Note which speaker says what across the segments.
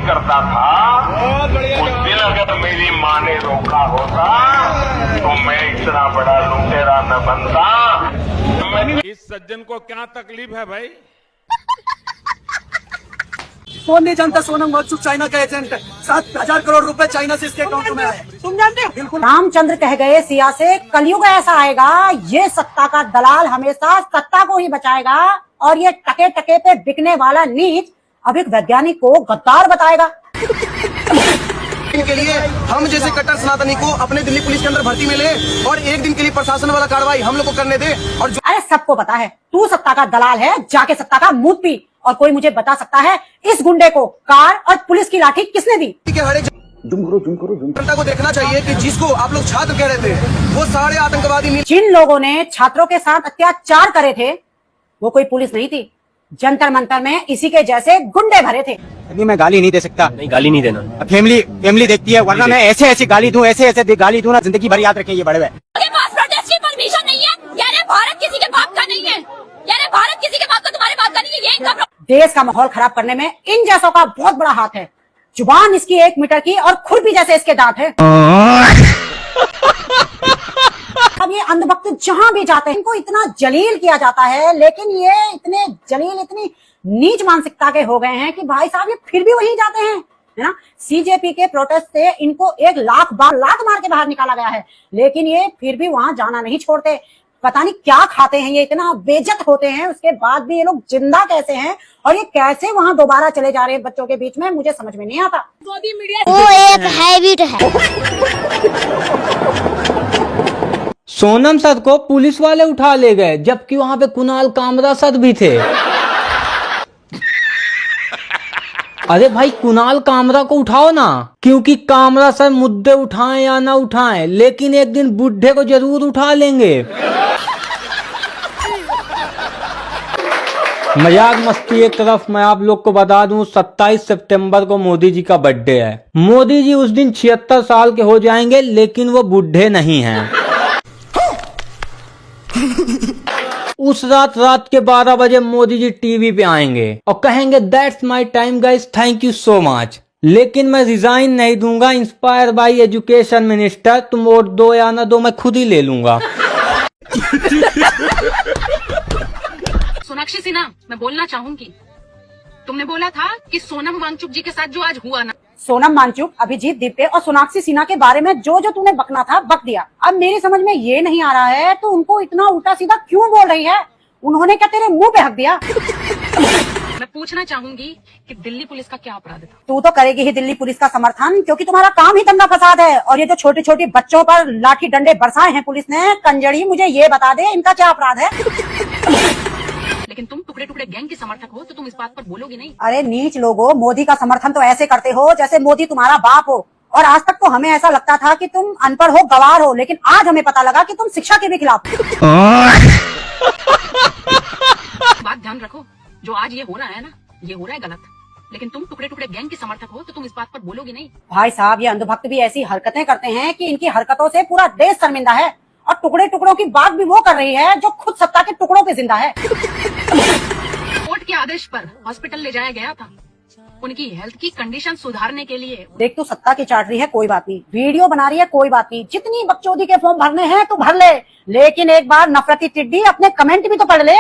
Speaker 1: करता था, उस दिन अगर मेरी माँ ने रोका होता तो मैं इतना बड़ा लुटेरा न बनता। इस सज्जन को क्या तकलीफ है भाई?
Speaker 2: कौन नहीं जानता सोनम वांगचुक चाइना का एजेंट है। 7,000 करोड़ रुपए चाइना से इसके अकाउंट में आए। तुम जानते हो? बिल्कुल।
Speaker 3: रामचंद्र कह गए सिया से कलयुग ऐसा आएगा, ये सत्ता का दलाल हमेशा सत्ता को ही बचाएगा और ये टके टके पे बिकने वाला नीच अब एक वैज्ञानिक को गद्दार बताएगा।
Speaker 2: के लिए हम जैसे कट्टर सनातनी को अपने दिल्ली पुलिस के अंदर भर्ती में ले और एक दिन के लिए प्रशासन वाला कार्रवाई हम लोग को करने दे। और
Speaker 3: अरे सबको पता है तू सत्ता का दलाल है, जाके सत्ता का मुंह पी। और कोई मुझे बता सकता है इस गुंडे को कार और पुलिस की लाठी किसने दी?
Speaker 2: जनता को देखना चाहिए कि जिसको आप लोग छात्र कह रहे थे वो सारे आतंकवादी।
Speaker 3: जिन लोगों ने छात्रों के साथ अत्याचार करे थे वो कोई पुलिस नहीं थी, जंतर मंतर में इसी के जैसे गुंडे भरे थे।
Speaker 4: अभी मैं गाली नहीं दे सकता।
Speaker 5: नहीं, गाली नहीं देना।
Speaker 4: फैमिली देखती है, वरना मैं ऐसे गाली दूं, ऐसे गाली दूं ना, जिंदगी भर याद रखें ये बड़े हुए।
Speaker 6: प्रोटेस्ट की परमिशन नहीं है यार, भारत किसी के बाप का नहीं है यार, भारत किसी के बाप का, तुम्हारे बाप का नहीं है। ये इनका
Speaker 3: देश का माहौल खराब करने में इन जैसों का बहुत बड़ा हाथ है। जुबान इसकी 1 मीटर की और खुरपी जैसे इसके दांत है। अब ये अंधभक्त जहां भी जाते हैं इनको इतना जलील किया जाता है, लेकिन ये इतने जलील, इतनी नीच मानसिकता के हो गए हैं कि भाई साहब ये फिर भी वहीं जाते हैं, है ना। सीजेपी के प्रोटेस्ट से इनको 1 लाख बार लात मार के बाहर निकाला गया है, लेकिन ये फिर भी वहां जाना नहीं छोड़ते। पता नहीं क्या खाते हैं, ये इतना बेइज्जत होते हैं, उसके बाद भी ये लोग जिंदा कैसे हैं और ये कैसे वहां दोबारा चले जा रहे हैं बच्चों के बीच में, मुझे समझ में नहीं आता।
Speaker 6: वो एक हैबिट है।
Speaker 7: सोनम सर को पुलिस वाले उठा ले गए, जबकि वहां पे कुणाल कामरा सर भी थे। अरे भाई कुणाल कामरा को उठाओ ना, क्योंकि कामरा सर मुद्दे उठाएं या ना उठाएं, लेकिन एक दिन बुढ़े को जरूर उठा लेंगे। मजाक मस्ती एक तरफ, मैं आप लोग को बता दूं 27 सितंबर को मोदी जी का बर्थडे है। मोदी जी उस दिन 76 साल के हो जाएंगे, लेकिन वो बुढ़े नहीं हैं। उस रात के 12 बजे मोदी जी टीवी पे आएंगे और कहेंगे that's my time guys, thank you so much. लेकिन मैं रिजाइन नहीं दूंगा, इंस्पायर बाय एजुकेशन मिनिस्टर, तुम वोट दो या ना दो मैं खुद ही ले लूंगा।
Speaker 8: सोनाक्षी सिन्हा, मैं बोलना चाहूंगी, तुमने बोला था कि सोनम वांगचुक जी के साथ जो आज हुआ ना,
Speaker 3: सोनम वांगचुक, अभिजीत दिप्ते और सोनाक्षी सिन्हा के बारे में जो जो तूने बकना था बक दिया। अब मेरी समझ में ये नहीं आ रहा है तो उनको इतना उल्टा सीधा क्यों बोल रही है? उन्होंने क्या तेरे मुंह पे हक दिया?
Speaker 8: मैं पूछना चाहूंगी कि दिल्ली पुलिस का क्या अपराध था?
Speaker 3: तू तो करेगी ही दिल्ली पुलिस का समर्थन, क्योंकि तुम्हारा काम ही दंगा फसाद है। और ये जो छोटे छोटे बच्चों पर लाठी डंडे बरसाए हैं पुलिस ने, कंजड़ी मुझे ये बता दे इनका क्या अपराध है?
Speaker 8: लेकिन तुम टुकड़े टुकड़े गैंग के समर्थक हो तो तुम इस बात पर बोलोगे नहीं?
Speaker 3: अरे नीच लोगो, मोदी का समर्थन तो ऐसे करते हो जैसे मोदी तुम्हारा बाप हो। और आज तक तो हमें ऐसा लगता था कि तुम अनपढ़ हो, गवार हो, लेकिन आज हमें पता लगा कि तुम शिक्षा के भी खिलाफ हो।
Speaker 8: बात ध्यान रखो, जो आज ये हो रहा है ना, ये हो रहा है गलत, लेकिन तुम टुकड़े टुकड़े गैंग के समर्थक हो तो तुम इस बात पर बोलोगे नहीं?
Speaker 3: भाई साहब, ये अंधभक्त भी ऐसी हरकतें करते हैं कि इनकी हरकतों से पूरा देश शर्मिंदा है। और टुकड़े टुकड़ों की बात भी वो कर रही है जो खुद सत्ता के टुकड़ों पे जिंदा है।
Speaker 8: कोर्ट के आदेश पर हॉस्पिटल ले जाया गया था उनकी हेल्थ की कंडीशन सुधारने के लिए।
Speaker 3: देख तू सत्ता की चाट रही है कोई बात नहीं, वीडियो बना रही है कोई बात नहीं, जितनी बकचोदी के फॉर्म भरने हैं तू भर ले, लेकिन एक बार नफरती टिड्डी अपने कमेंट भी तो पढ़ ले।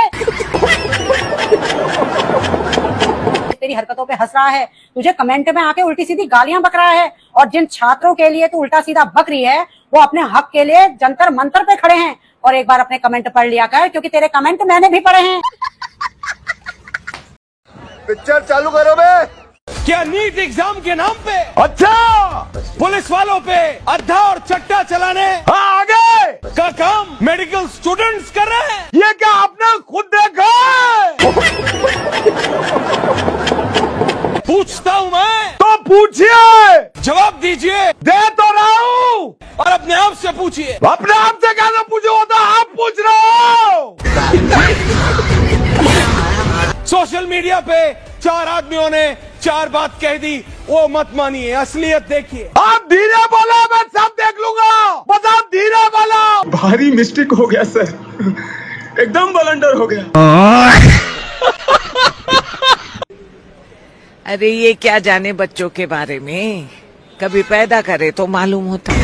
Speaker 3: तेरी हरकतों पे हंस रहा है, तुझे कमेंट में आके उल्टी सीधी गालियां बक रहा है, और जिन छात्रों के लिए तू उल्टा सीधा बक रही है वो अपने हक के लिए जंतर मंतर पे खड़े हैं। और एक बार अपने कमेंट पढ़ लिया कर, क्योंकि तेरे कमेंट मैंने भी पढ़े हैं।
Speaker 2: पिक्चर चालू करो बे।
Speaker 1: क्या नीट एग्जाम के नाम पे अच्छा पुलिस वालों पे अद्धा और चट्टा चलाने आगे का काम मेडिकल स्टूडेंट्स कर रहे हैं? ये क्या आपने खुद देखा? पूछता हूँ मैं तो पूछिए, जवाब दीजिए। दे तो रहा हूँ, और अपने आप से पूछिए। अपने आप से कैसे पूछो, वो तो आप पूछ रहे हो। सोशल मीडिया पे 4 आदमियों ने 4 बात कह दी, वो मत मानिए, असलियत देखिए। आप धीरे बोला, मैं सब देख लूंगा, बस आप धीरे बोला।
Speaker 2: भारी मिस्टेक हो गया सर, एकदम ब्लंडर हो गया।
Speaker 5: अरे ये क्या जाने बच्चों के बारे में, कभी पैदा करे तो मालूम होता।
Speaker 9: मैम,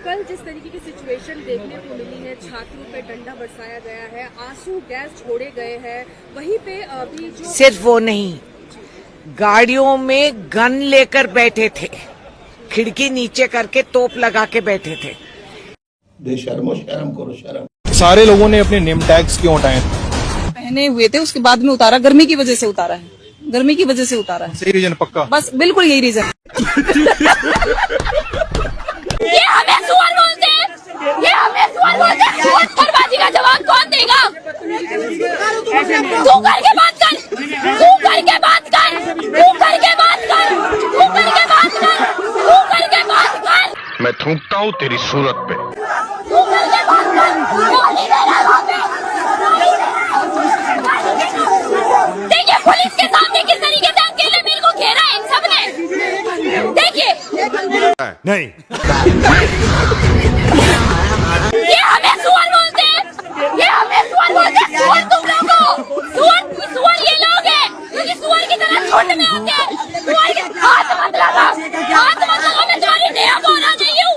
Speaker 9: कल जिस तरीके की सिचुएशन देखने को मिली है, छात्रों पे डंडा बरसाया गया है, आंसू गैस छोड़े गए हैं, वहीं पे अभी जो
Speaker 5: सिर्फ वो नहीं, गाड़ियों में गन लेकर बैठे थे, खिड़की नीचे करके तोप लगा के बैठे थे।
Speaker 2: बेशर्मो, शर्म करो शर्म।
Speaker 1: सारे लोगों ने अपने नेम टैग्स क्यों उठाए?
Speaker 9: पहने हुए थे, उसके बाद में उतारा, गर्मी की वजह से उतारा है, गर्मी की वजह से उतारा है।
Speaker 1: सही रीजन पक्का?
Speaker 9: बस बिल्कुल यही रीजन।
Speaker 6: ये हमें सुअर बोलते हैं, ये हमें सुअर बोलते हैं। सुअरबाजी का जवाब कौन देगा? तू करके बात कर, तू करके बात कर, तू करके बात कर, तू करके बात कर, तू करके बात कर।
Speaker 10: मैं थूकता हूँ तेरी सूरत पे।
Speaker 6: तू करके बात कर, कौन ही दे रहा है वहाँ पे? देखिए पुलिस के सामने किस तरीके से अकेले मेरे को घेरा है इन सब ने। देखिए
Speaker 10: नहीं,
Speaker 6: ये हमें सुअर बोलते हैं, ये हमें सुअर बोलते हैं। सुअर तुम लोग हो, सुअर ये लोग हैं, क्योंकि सुअर की तरह झुंड में आते हैं। सुअर के हाथ मत लगा, मैं तुम्हारी नया बोला नहीं हूँ।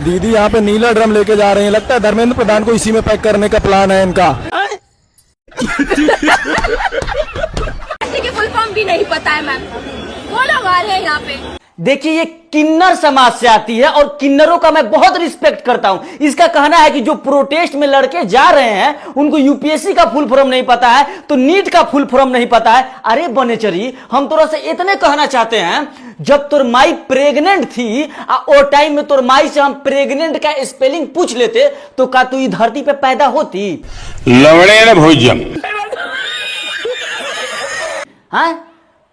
Speaker 1: दीदी यहाँ पे नीला ड्रम लेके जा रहे हैं, लगता है धर्मेंद्र प्रधान को इसी में पैक करने का प्लान है इनका।
Speaker 6: की फुल फॉर्म भी नहीं पता है मैम, वो लोग आ रहे हैं यहाँ पे।
Speaker 7: देखिए, ये किन्नर समाज से आती है और किन्नरों का मैं बहुत रिस्पेक्ट करता हूं। इसका कहना है कि जो प्रोटेस्ट में लड़के जा रहे हैं उनको यूपीएससी का फुल फॉर्म नहीं पता है, तो नीट का फुल फॉर्म नहीं पता है। अरे बनेचरी, हम तोरा से इतने कहना चाहते हैं, जब तोर माई प्रेग्नेंट थी वो टाइम में तोर माई से हम प्रेग्नेंट का स्पेलिंग पूछ लेते तो का तू इस धरती पे पैदा होती?
Speaker 10: लवणे न भोजन।
Speaker 7: हाँ,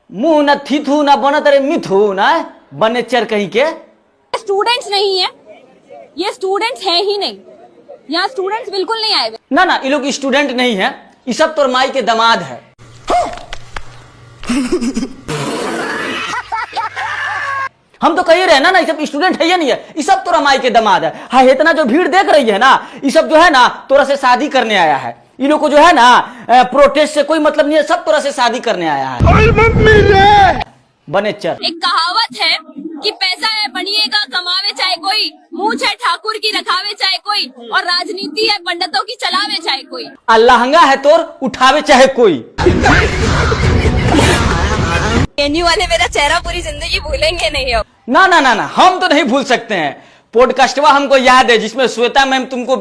Speaker 7: मुंह न थीथू न बनत रे मिथु न बनेचर कहीं के।
Speaker 6: स्टूडेंट्स नहीं है, ये स्टूडेंट्स है ही नहीं, यहाँ स्टूडेंट्स बिल्कुल नहीं आए।
Speaker 7: ना ना, ये लोग स्टूडेंट नहीं है, ये सब तोर माई के दामाद है। हम तो कही रहे ना, ये सब स्टूडेंट है या नहीं है, ये सब तोरा माई के दामाद है। हाँ, इतना जो भीड़ देख रही है ना, ये सब जो है ना तोरा से शादी करने आया है। इन लोग को जो है ना प्रोटेस्ट से कोई मतलब नहीं है, सब तोरा से शादी करने आया है। बनेचर,
Speaker 6: एक कहावत है कि पैसा है बनिएगा कमावे चाहे कोई, मूंछ है ठाकुर की रखावे चाहे कोई, और राजनीति है पंडितों की चलावे चाहे कोई।
Speaker 7: लहंगा है तोर उठावे चाहे कोई।
Speaker 6: एनयू वाले मेरा चेहरा पूरी जिंदगी भूलेंगे नहीं अब।
Speaker 7: ना ना ना ना, हम तो नहीं भूल सकते हैं। पॉडकास्टवा हमको याद है जिसमें श्वेता मैम तुमको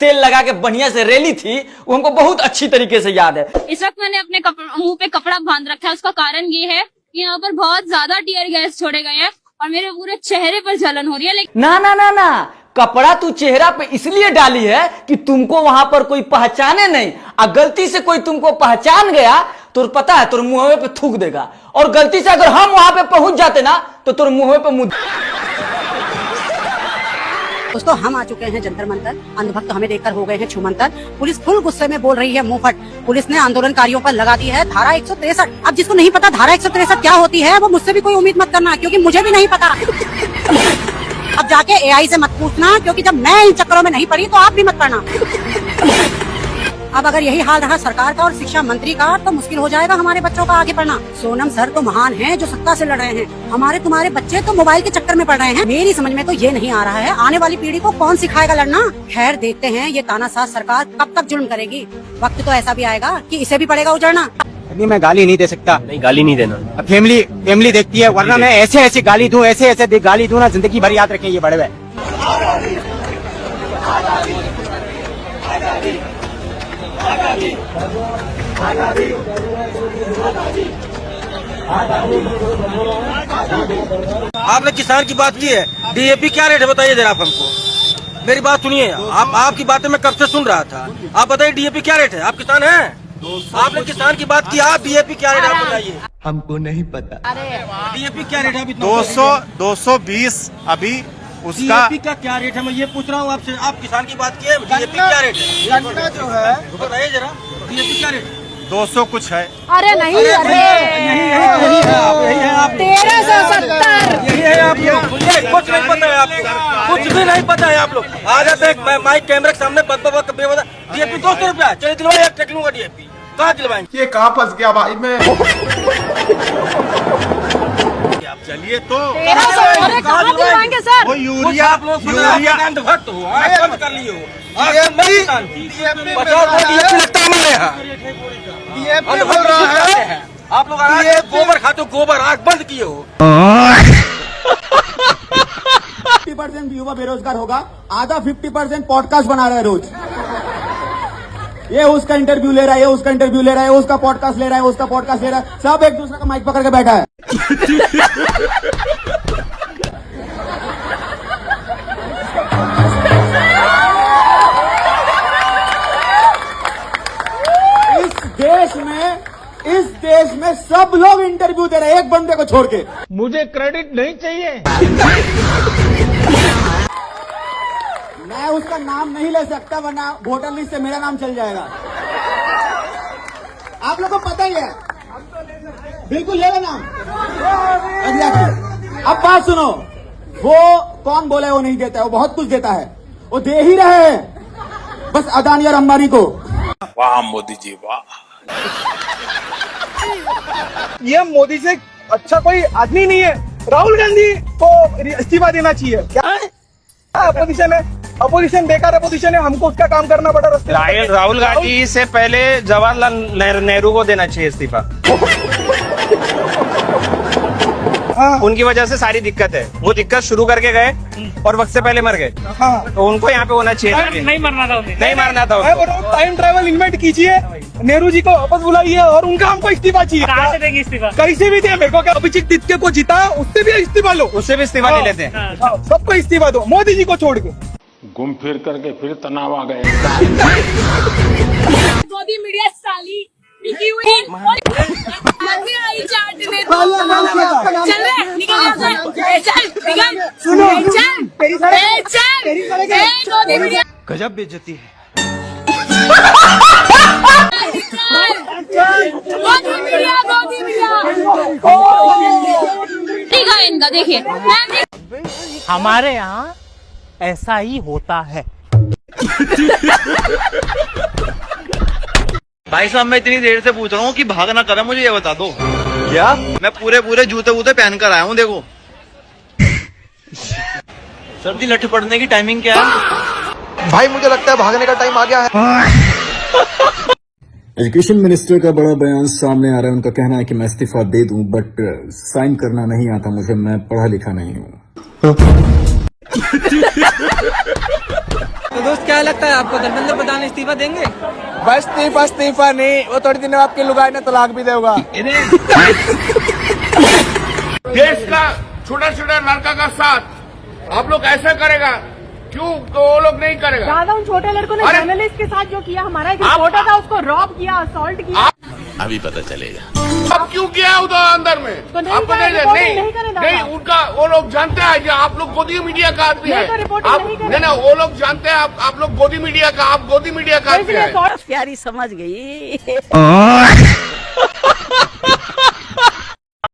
Speaker 7: तेल लगा के बढ़िया से रेली थी, वो हमको बहुत अच्छी तरीके से याद है।
Speaker 6: इस वक्त मैंने अपने मुंह पे कपड़ा बांध रखा है, उसका कारण ये है कि यहाँ पर बहुत ज्यादा टीयर गैस छोड़े गए हैं और मेरे पूरे चेहरे पर जलन हो रही है। लेकिन
Speaker 7: ना ना ना ना, कपड़ा तू चेहरा पे इसलिए डाली है कि तुमको वहां पर कोई पहचाने नहीं, और गलती से कोई तुमको पहचान गया तो पता है तोर मुंह पे थूक देगा, और गलती से अगर हम वहां पे पहुंच जाते ना तो तोर मुंह पे मुंह।
Speaker 3: दोस्तों, हम आ चुके हैं जंतर मंतर। अंधभक्त हमें देखकर हो गए हैं छूमंतर। पुलिस फुल गुस्से में बोल रही है मुंहफट। पुलिस ने आंदोलनकारियों पर लगा दी है धारा 163। अब जिसको नहीं पता धारा 163 क्या होती है, वो मुझसे भी कोई उम्मीद मत करना, क्योंकि मुझे भी नहीं पता। अब जाके एआई से मत पूछना, क्योंकि जब मैं इन चक्करों में नहीं पड़ी तो आप भी मत पड़ना। अब अगर यही हाल रहा सरकार का और शिक्षा मंत्री का, तो मुश्किल हो जाएगा हमारे बच्चों का आगे पढ़ना। सोनम सर तो महान हैं जो सत्ता से लड़ रहे हैं, हमारे तुम्हारे बच्चे तो मोबाइल के चक्कर में पड़ रहे हैं। मेरी समझ में तो ये नहीं आ रहा है, आने वाली पीढ़ी को कौन सिखाएगा लड़ना। खैर, देखते हैं ये तानाशाह सरकार कब तक जुल्म करेगी। वक्त तो ऐसा भी आएगा कि इसे भी पड़ेगा उजड़ना।
Speaker 4: अभी मैं गाली नहीं दे सकता।
Speaker 11: नहीं, गाली नहीं देना।
Speaker 4: फैमिली देखती है, वरना मैं ऐसे गाली दूं, ऐसे गाली दूं ना, जिंदगी भर याद रखें ये बड़े भाई।
Speaker 2: आपने किसान की बात की है, डीएपी क्या रेट है बताइए जरा आप हमको। मेरी बात सुनिए, आपकी बातें मैं कब से सुन रहा था। आप बताइए डीएपी क्या रेट है, आप किसान हैं? आपने किसान की बात की, आप डीएपी क्या रेट आप बताइए।
Speaker 11: हमको नहीं पता।
Speaker 2: डीएपी क्या रेट है अभी?
Speaker 10: 220 अभी उसका।
Speaker 2: डीएपी का क्या रेट है, मैं ये पूछ रहा हूँ आपसे। आप किसान की बात की है, डीएपी क्या रेट है
Speaker 4: जो है
Speaker 2: बताइए जरा, डीएपी क्या रेट है?
Speaker 10: 200 कुछ है।
Speaker 6: अरे नहीं, अरे 1370।
Speaker 2: यही है आप लोग, मुझे कुछ नहीं पता है आपको, कुछ भी नहीं पता है आप लोग। आ जाते हैं माइक कैमरे के सामने बेवजह डीएपी 200 रुपया, चलिए दिलवाइए, एक टेक लूंगा डीएपी। कहाँ दिलवाएंगे?
Speaker 10: ये कहाँ फंस गया भाई मैं। आप चलिए तो।
Speaker 6: 1300 कहाँ दिलवाएंगे सर?
Speaker 10: वो यूरिया,
Speaker 2: आप लोग भक्त हो, आँख बंद कर लिए हो। डीएपी लगता है हमारे यहाँ। आप लोग गोबर खाते हो, गोबर, आँख बंद किए हो।
Speaker 4: 50% युवा बेरोजगार होगा, आधा 50% पॉडकास्ट बना रहा है रोज। ये उसका इंटरव्यू ले रहा है, ये उसका इंटरव्यू ले रहा है, उसका पॉडकास्ट ले रहा है, उसका पॉडकास्ट ले रहा है, सब एक दूसरे का माइक पकड़ के बैठा है। इस देश में सब लोग इंटरव्यू दे रहे हैं, एक बंदे को छोड़ के।
Speaker 1: मुझे क्रेडिट नहीं चाहिए।
Speaker 4: मैं उसका नाम नहीं ले सकता, वरना वोटर लिस्ट से मेरा नाम चल जाएगा। आप लोगों को पता ही है, बिल्कुल ले लो नाम। अब बात सुनो, वो कौन बोले वो नहीं देता है, वो बहुत कुछ देता है, वो दे ही रहे हैं, बस अदानी और अंबानी को।
Speaker 10: वाह मोदी जी वाह।
Speaker 1: ये मोदी से अच्छा कोई आदमी नहीं है। राहुल गांधी को इस्तीफा देना चाहिए। क्या अपोजिशन है, अपोजिशन बेकार अपोजिशन है, हमको उसका काम करना पड़ा रास्ते।
Speaker 11: राहुल गांधी से पहले जवाहरलाल नेहरू को देना चाहिए इस्तीफा। उनकी वजह से सारी दिक्कत है, वो दिक्कत शुरू करके गए और वक्त से पहले मर गए। तो उनको यहाँ पे होना चाहिए। नहीं मरना था उन्हें, नहीं मारना था उनको।
Speaker 1: टाइम ट्रैवल इन्वेंट कीजिए, नेहरू जी को वापस बुलाइए और उनका हमको इस्तीफा चाहिए। कहाँ से देंगे इस्तीफा? कैसे भी दे, मेरे को क्या, अभिजीत तित्के को जीता, उससे भी इस्तीफा लो,
Speaker 11: उससे भी इस्तीफा ले लेते हैं।
Speaker 1: सबको इस्तीफा दो, मोदी जी को छोड़ के।
Speaker 10: घूम फिर करके फिर तनाव आ गए।
Speaker 6: मोदी मीडिया साली टिकी हुई है। आई चाटने तो चल रहे, निकल यहाँ से, चल निकल, चल, मोदी मीडिया।
Speaker 11: गजब बेइज्जती है।
Speaker 6: Modi media, Modi media. ठीक है इनका, देखिए
Speaker 7: हमारे यहाँ ऐसा ही होता है।
Speaker 11: भाई साहब मैं इतनी देर से पूछ रहा हूँ कि भाग ना करें, मुझे ये बता दो। क्या? मैं पूरे जूते वूते पहन कर आया हूँ, देखो। सर्दी लठ पड़ने की टाइमिंग क्या है?
Speaker 10: भाई मुझे लगता है भागने का टाइम आ गया है।
Speaker 12: एजुकेशन मिनिस्टर का बड़ा बयान सामने आ रहा है। उनका कहना है कि मैं इस्तीफा दे दूं, बट साइन करना नहीं आता मुझे, मैं पढ़ा लिखा नहीं हूँ।
Speaker 2: तो दोस्त क्या लगता है आपको, धर्मेंद्र प्रधान इस्तीफा देंगे?
Speaker 1: बस इस्तीफा नहीं, वो थोड़ी दिन आपके लुगाई ने तलाक भी देगा।
Speaker 10: देश का छोटा छोटा लड़का का साथ आप लोग ऐसा करेगा, क्यों तो वो लोग नहीं करेगा?
Speaker 9: ज्यादा उन छोटे लड़कों ने जर्नलिस्ट के साथ जो किया, हमारा एक रिपोर्टर था, उसको रॉब किया, असॉल्ट किया।
Speaker 10: अभी पता चलेगा अब क्यों किया उधर अंदर में।
Speaker 9: तो नहीं
Speaker 10: आपको
Speaker 9: करेगा,
Speaker 10: नहीं उनका, वो लोग जानते हैं कि आप लोग गोदी मीडिया का आदमी है। नहीं, वो लोग जानते हैं आप लोग गोदी मीडिया का, आप गोदी मीडिया का आदमी है।
Speaker 3: प्यारी समझ गई।